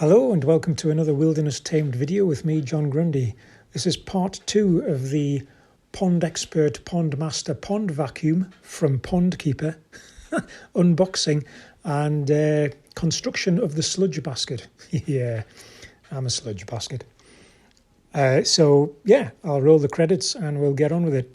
Hello and welcome to another Wilderness Tamed video with me, John Grundy. This is part 2 of the Pond Expert, Pond Master, Pond Vacuum from Pond Keeper unboxing and construction of the sludge basket. Yeah, I'm a sludge basket. So yeah, I'll roll the credits and we'll get on with it.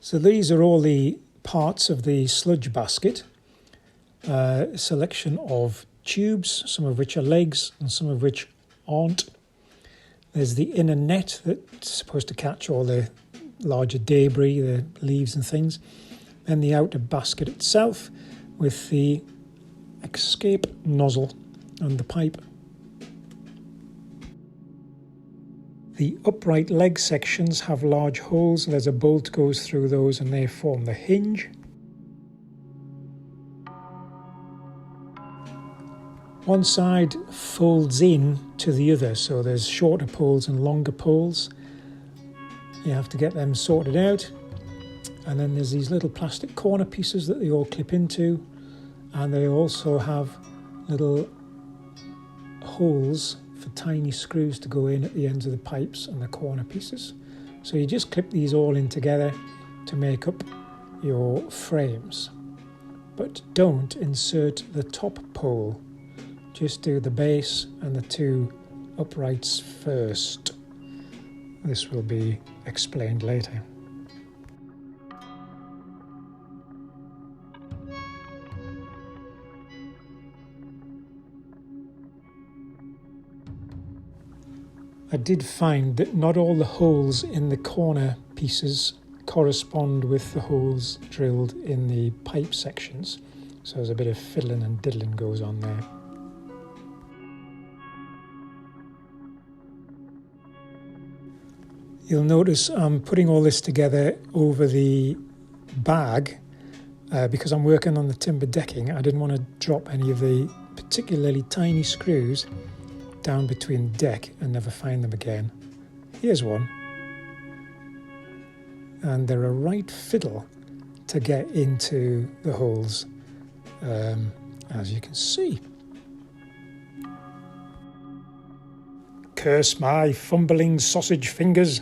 So these are all the parts of the sludge basket. A selection of tubes, some of which are legs and some of which aren't. There's the inner net that's supposed to catch all the larger debris, the leaves and things. Then the outer basket itself with the escape nozzle and the pipe. The upright leg sections have large holes. There's a bolt goes through those and they form the hinge. One side folds in to the other, so there's shorter poles and longer poles. You have to get them sorted out. And then there's these little plastic corner pieces that they all clip into, and they also have little holes for tiny screws to go in at the ends of the pipes and the corner pieces. So you just clip these all in together to make up your frames. But don't insert the top pole. Just do the base and the two uprights first. This will be explained later. I did find that not all the holes in the corner pieces correspond with the holes drilled in the pipe sections. So there's a bit of fiddling and diddling goes on there. You'll notice I'm putting all this together over the bag because I'm working on the timber decking. I didn't want to drop any of the particularly tiny screws down between the deck and never find them again. Here's one. And they're a right fiddle to get into the holes, as you can see. Curse my fumbling sausage fingers.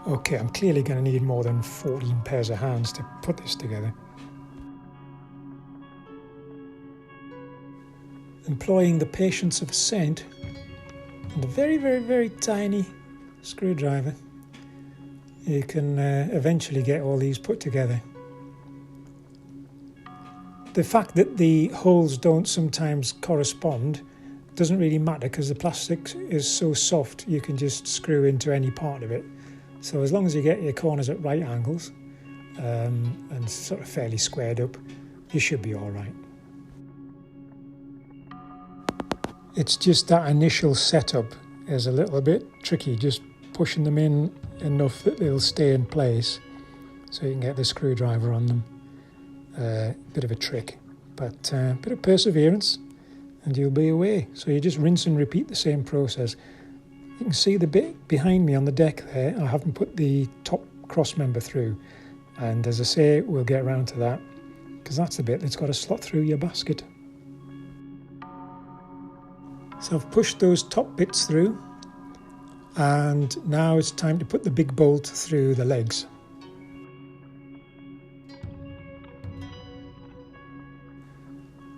Okay, I'm clearly going to need more than 14 pairs of hands to put this together. Employing the patience of a saint and a very, very, very tiny screwdriver, you can eventually get all these put together. The fact that the holes don't sometimes correspond doesn't really matter because the plastic is so soft you can just screw into any part of it. So as long as you get your corners at right angles and sort of fairly squared up, you should be all right. It's just that initial setup is a little bit tricky, just pushing them in enough that they'll stay in place so you can get the screwdriver on them. Bit of a trick, but a bit of perseverance and you'll be away. So you just rinse and repeat the same process. You can see the bit behind me on the deck there. I haven't put the top cross member through, and as I say, we'll get around to that because that's the bit that's got to slot through your basket. So I've pushed those top bits through and now it's time to put the big bolt through the legs.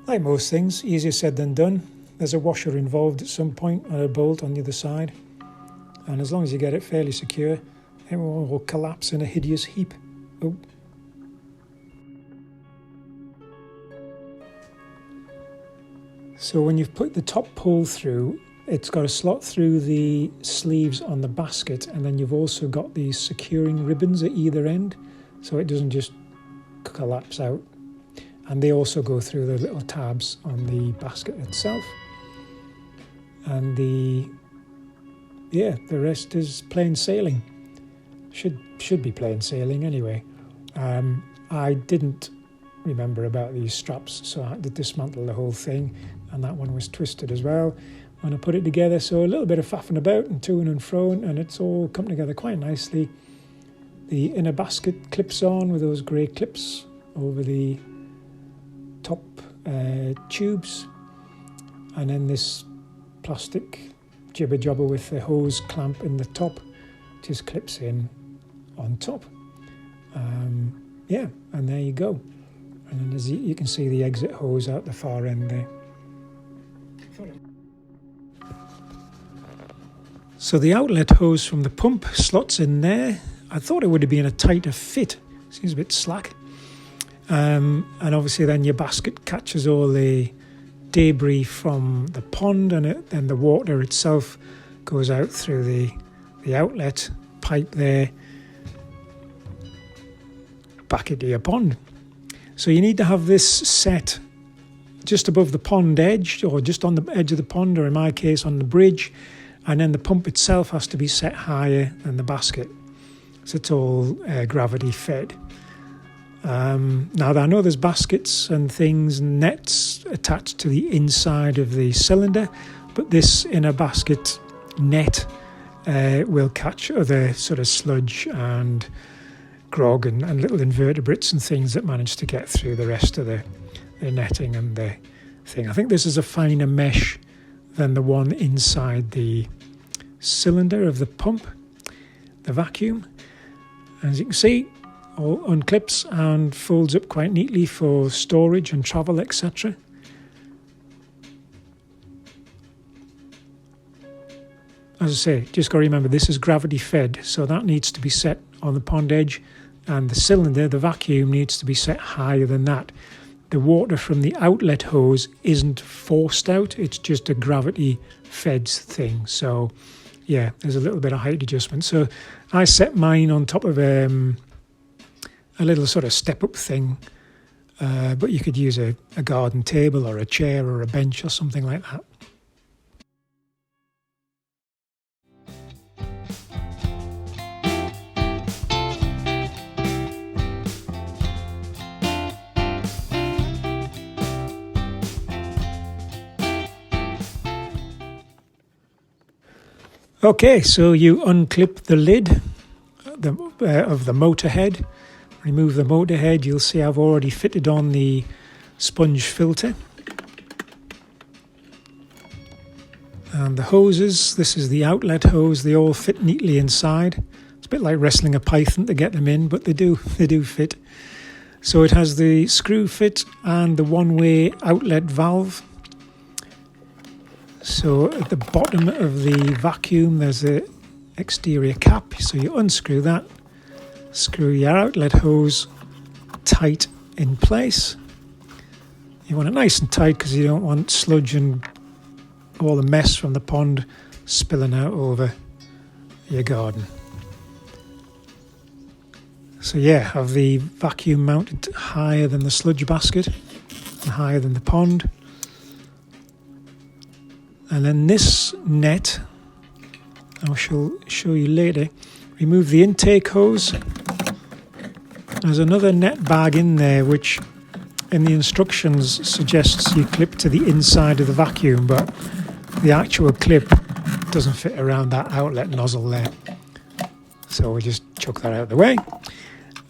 Like most things, easier said than done. There's a washer involved at some point and a bolt on the other side. And as long as you get it fairly secure, it will collapse in a hideous heap. Oh. So when you've put the top pole through, it's got to slot through the sleeves on the basket, and then you've also got these securing ribbons at either end, so it doesn't just collapse out. And they also go through the little tabs on the basket itself. And the rest is plain sailing. Should be plain sailing anyway. I didn't remember about these straps, so I had to dismantle the whole thing, and that one was twisted as well when I put it together. So a little bit of faffing about and to and fro, and it's all come together quite nicely. The inner basket clips on with those grey clips over the top tubes, and then this plastic jibber jobber with the hose clamp in the top just clips in on top. Yeah, and there you go. And then as you can see the exit hose out the far end there. So the outlet hose from the pump slots in there. I thought it would have been a tighter fit. Seems a bit slack. And obviously then your basket catches all the debris from the pond, and then the water itself goes out through the outlet pipe there back into your pond. So you need to have this set just above the pond edge, or just on the edge of the pond, or in my case on the bridge, and then the pump itself has to be set higher than the basket, so it's all gravity fed. Now I know there's baskets and things, nets attached to the inside of the cylinder, but this inner basket net will catch other sort of sludge and grog and little invertebrates and things that manage to get through the rest of the netting and the thing. I think this is a finer mesh than the one inside the cylinder of the pump, the vacuum. As you can see, all unclips and folds up quite neatly for storage and travel, etc. As I say, just got to remember this is gravity fed, so that needs to be set on the pond edge, and the cylinder, the vacuum, needs to be set higher than that. The water from the outlet hose isn't forced out, it's just a gravity fed thing. So yeah, there's a little bit of height adjustment. So I set mine on top of a little sort of step up thing, but you could use a garden table or a chair or a bench or something like that. Okay, so you unclip the lid of the motor head, remove the motor head. You'll see I've already fitted on the sponge filter. And the hoses, this is the outlet hose, they all fit neatly inside. It's a bit like wrestling a python to get them in, but they do fit. So it has the screw fit and the one-way outlet valve. So at the bottom of the vacuum there's an exterior cap, so you unscrew that, screw your outlet hose tight in place. You want it nice and tight because you don't want sludge and all the mess from the pond spilling out over your garden. So yeah, have the vacuum mounted higher than the sludge basket and higher than the pond. And then this net, I shall show you later, remove the intake hose. There's another net bag in there which in the instructions suggests you clip to the inside of the vacuum, but the actual clip doesn't fit around that outlet nozzle there. So we'll just chuck that out of the way.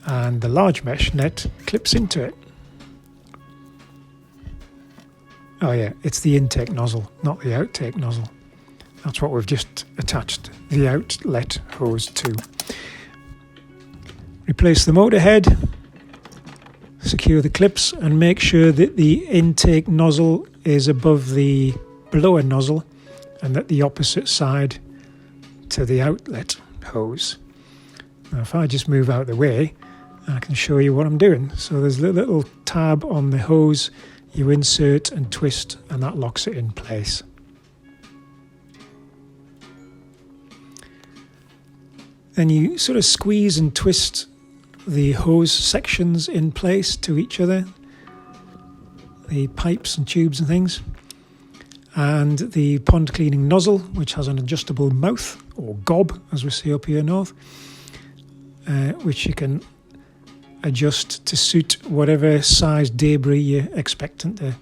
And the large mesh net clips into it. Oh yeah, it's the intake nozzle, not the outtake nozzle. That's what we've just attached the outlet hose to. Replace the motor head, secure the clips, and make sure that the intake nozzle is above the blower nozzle and at the opposite side to the outlet hose. Now if I just move out of the way, I can show you what I'm doing. So there's a little tab on the hose. You insert and twist, and that locks it in place. Then you sort of squeeze and twist the hose sections in place to each other, the pipes and tubes and things, and the pond cleaning nozzle, which has an adjustable mouth, or gob as we say up here north, which you can adjust to suit whatever size debris you're expecting to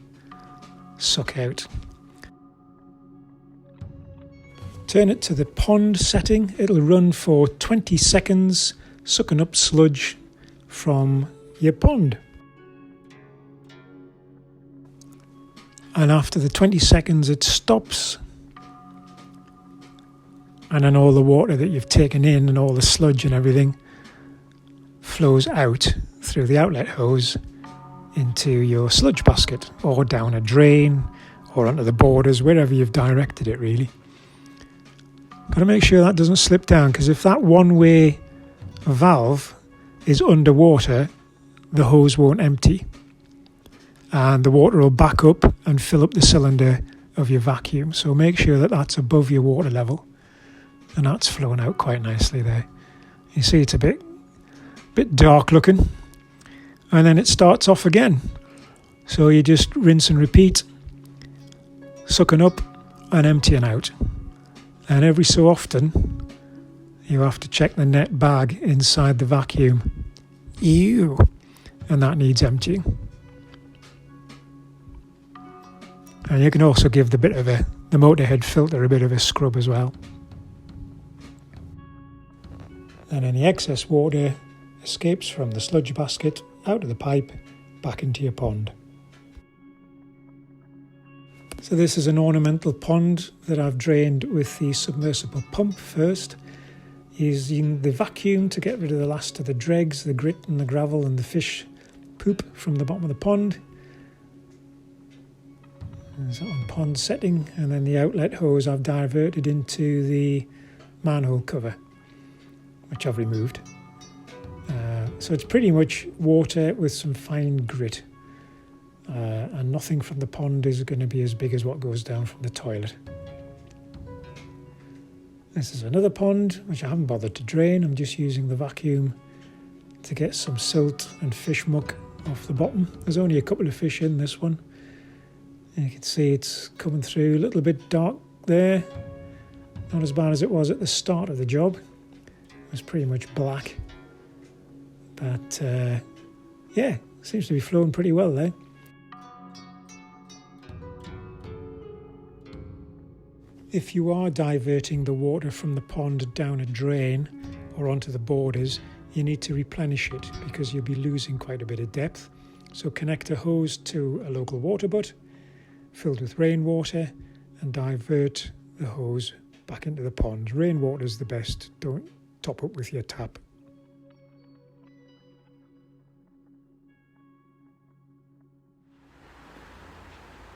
suck out. Turn it to the pond setting. It'll run for 20 seconds, sucking up sludge from your pond. And after the 20 seconds it stops, and then all the water that you've taken in and all the sludge and everything flows out through the outlet hose into your sludge basket, or down a drain, or onto the borders, wherever you've directed it really. Got to make sure that doesn't slip down, because if that one-way valve is underwater, the hose won't empty, and the water will back up and fill up the cylinder of your vacuum. So make sure that that's above your water level, and that's flowing out quite nicely there. You see it's a bit dark looking, and then it starts off again. So you just rinse and repeat, sucking up and emptying out. And every so often you have to check the net bag inside the vacuum. Ew! And that needs emptying. And you can also give the motorhead filter a bit of a scrub as well. And any excess water escapes from the sludge basket out of the pipe back into your pond. So this is an ornamental pond that I've drained with the submersible pump first, using the vacuum to get rid of the last of the dregs, the grit and the gravel and the fish poop from the bottom of the pond. There's that on pond setting, and then the outlet hose I've diverted into the manhole cover, which I've removed. So it's pretty much water with some fine grit, and nothing from the pond is going to be as big as what goes down from the toilet. This is another pond which I haven't bothered to drain. I'm just using the vacuum to get some silt and fish muck off the bottom. There's only a couple of fish in this one. And you can see it's coming through a little bit dark there. Not as bad as it was at the start of the job. It was pretty much black. But yeah, seems to be flowing pretty well there. If you are diverting the water from the pond down a drain or onto the borders, you need to replenish it, because you'll be losing quite a bit of depth. So connect a hose to a local water butt filled with rainwater and divert the hose back into the pond. Rainwater is the best, don't top up with your tap.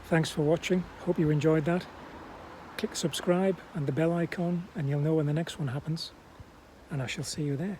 Thanks for watching, hope you enjoyed that. Click subscribe and the bell icon and you'll know when the next one happens, and I shall see you there.